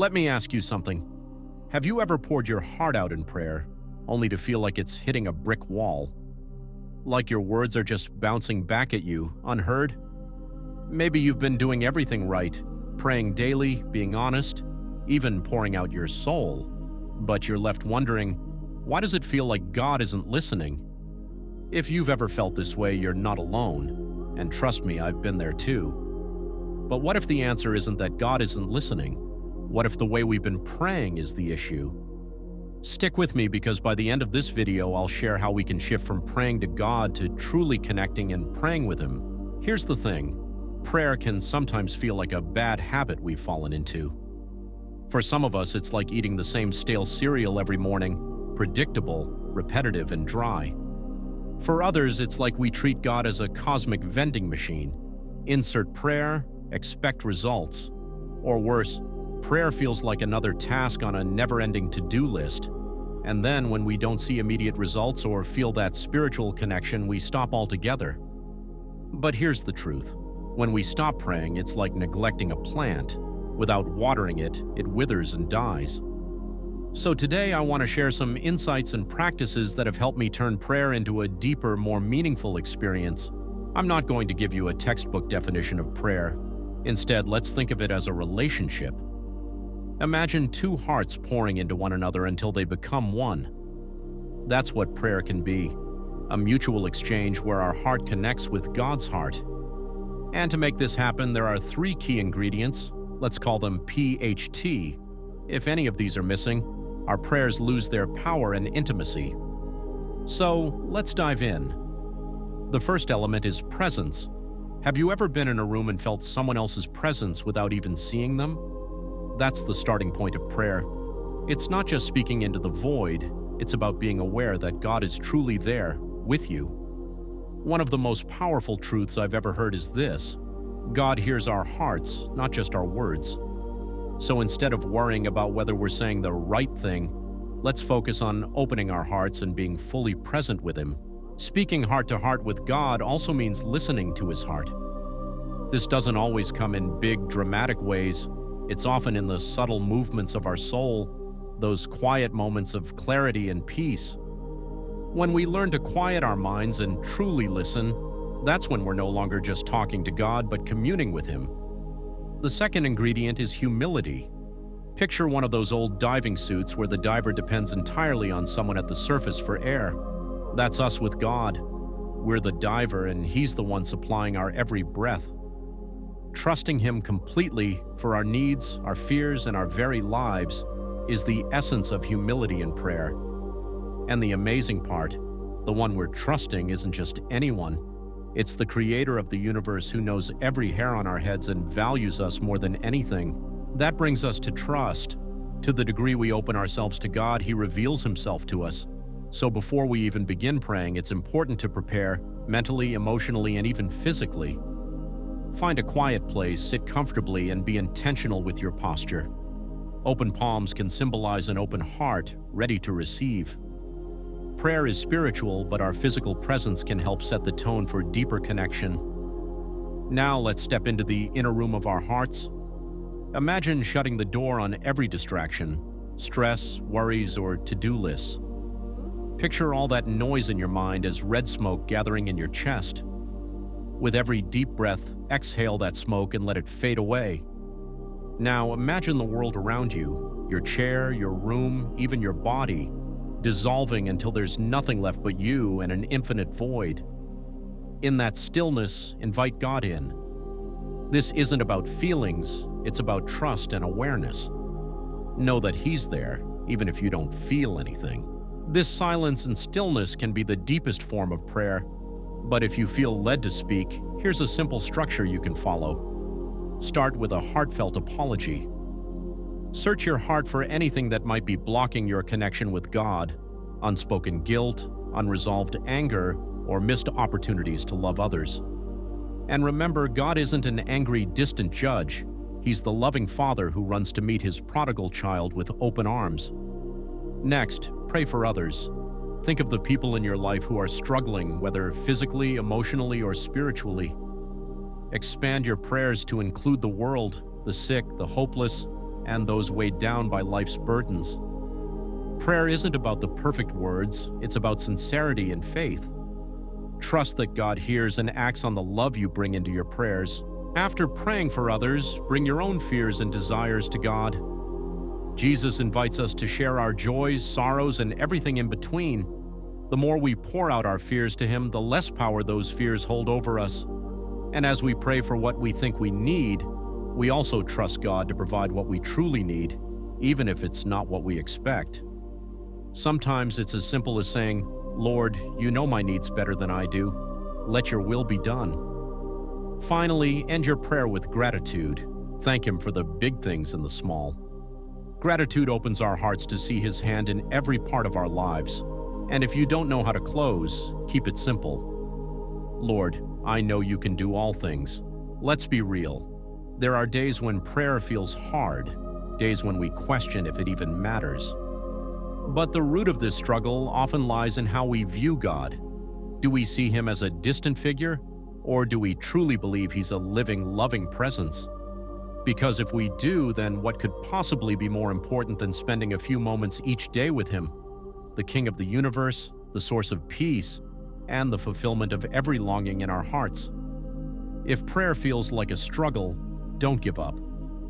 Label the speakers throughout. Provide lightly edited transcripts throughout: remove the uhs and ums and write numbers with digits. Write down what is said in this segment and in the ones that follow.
Speaker 1: Let me ask you something. Have you ever poured your heart out in prayer, only to feel like it's hitting a brick wall? Like your words are just bouncing back at you, unheard? Maybe you've been doing everything right, praying daily, being honest, even pouring out your soul, but you're left wondering, why does it feel like God isn't listening? If you've ever felt this way, you're not alone, and trust me, I've been there too. But what if the answer isn't that God isn't listening? What if the way we've been praying is the issue? Stick with me, because by the end of this video, I'll share how we can shift from praying to God to truly connecting and praying with Him. Here's the thing. Prayer can sometimes feel like a bad habit we've fallen into. For some of us, it's like eating the same stale cereal every morning, predictable, repetitive, and dry. For others, it's like we treat God as a cosmic vending machine. Insert prayer, expect results. Or worse, prayer feels like another task on a never-ending to-do list. And then when we don't see immediate results or feel that spiritual connection, we stop altogether. But here's the truth. When we stop praying, it's like neglecting a plant. Without watering it, it withers and dies. So today I want to share some insights and practices that have helped me turn prayer into a deeper, more meaningful experience. I'm not going to give you a textbook definition of prayer. Instead, let's think of it as a relationship. Imagine two hearts pouring into one another until they become one. That's what prayer can be, a mutual exchange where our heart connects with God's heart. And to make this happen, there are three key ingredients. Let's call them PHT. If any of these are missing, our prayers lose their power and intimacy. So, let's dive in. The first element is presence. Have you ever been in a room and felt someone else's presence without even seeing them? That's the starting point of prayer. It's not just speaking into the void, it's about being aware that God is truly there, with you. One of the most powerful truths I've ever heard is this: God hears our hearts, not just our words. So instead of worrying about whether we're saying the right thing, let's focus on opening our hearts and being fully present with Him. Speaking heart to heart with God also means listening to His heart. This doesn't always come in big, dramatic ways. It's often in the subtle movements of our soul, those quiet moments of clarity and peace. When we learn to quiet our minds and truly listen, that's when we're no longer just talking to God, but communing with Him. The second ingredient is humility. Picture one of those old diving suits where the diver depends entirely on someone at the surface for air. That's us with God. We're the diver, and He's the one supplying our every breath. Trusting Him completely for our needs, our fears, and our very lives is the essence of humility in prayer. And the amazing part, the one we're trusting isn't just anyone. It's the Creator of the universe who knows every hair on our heads and values us more than anything. That brings us to trust. To the degree we open ourselves to God, He reveals Himself to us. So before we even begin praying, it's important to prepare, mentally, emotionally, and even physically. Find a quiet place, sit comfortably, and be intentional with your posture. Open palms can symbolize an open heart, ready to receive. Prayer is spiritual, but our physical presence can help set the tone for deeper connection. Now let's step into the inner room of our hearts. Imagine shutting the door on every distraction, stress, worries, or to-do lists. Picture all that noise in your mind as red smoke gathering in your chest. With every deep breath, exhale that smoke and let it fade away. Now imagine the world around you, your chair, your room, even your body, dissolving until there's nothing left but you and an infinite void. In that stillness, invite God in. This isn't about feelings, it's about trust and awareness. Know that He's there, even if you don't feel anything. This silence and stillness can be the deepest form of prayer. But if you feel led to speak, here's a simple structure you can follow. Start with a heartfelt apology. Search your heart for anything that might be blocking your connection with God: unspoken guilt, unresolved anger, or missed opportunities to love others. And remember, God isn't an angry, distant judge. He's the loving Father who runs to meet His prodigal child with open arms. Next, pray for others. Think of the people in your life who are struggling, whether physically, emotionally, or spiritually. Expand your prayers to include the world, the sick, the hopeless, and those weighed down by life's burdens. Prayer isn't about the perfect words, it's about sincerity and faith. Trust that God hears and acts on the love you bring into your prayers. After praying for others, bring your own fears and desires to God. Jesus invites us to share our joys, sorrows, and everything in between. The more we pour out our fears to Him, the less power those fears hold over us. And as we pray for what we think we need, we also trust God to provide what we truly need, even if it's not what we expect. Sometimes it's as simple as saying, "Lord, you know my needs better than I do. Let your will be done." Finally, end your prayer with gratitude. Thank Him for the big things and the small. Gratitude opens our hearts to see His hand in every part of our lives. And if you don't know how to close, keep it simple. Lord, I know you can do all things. Let's be real. There are days when prayer feels hard, days when we question if it even matters. But the root of this struggle often lies in how we view God. Do we see Him as a distant figure, or do we truly believe He's a living, loving presence? Because if we do, then what could possibly be more important than spending a few moments each day with Him? The King of the universe, the source of peace, and the fulfillment of every longing in our hearts. If prayer feels like a struggle, don't give up.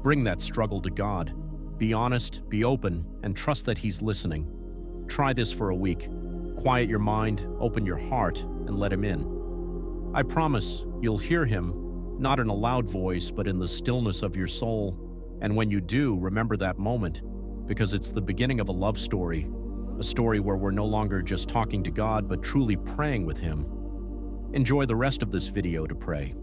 Speaker 1: Bring that struggle to God. Be honest, be open, and trust that He's listening. Try this for a week. Quiet your mind, open your heart, and let Him in. I promise you'll hear Him, not in a loud voice, but in the stillness of your soul. And when you do, remember that moment, because it's the beginning of a love story, a story where we're no longer just talking to God, but truly praying with Him. Enjoy the rest of this video to pray.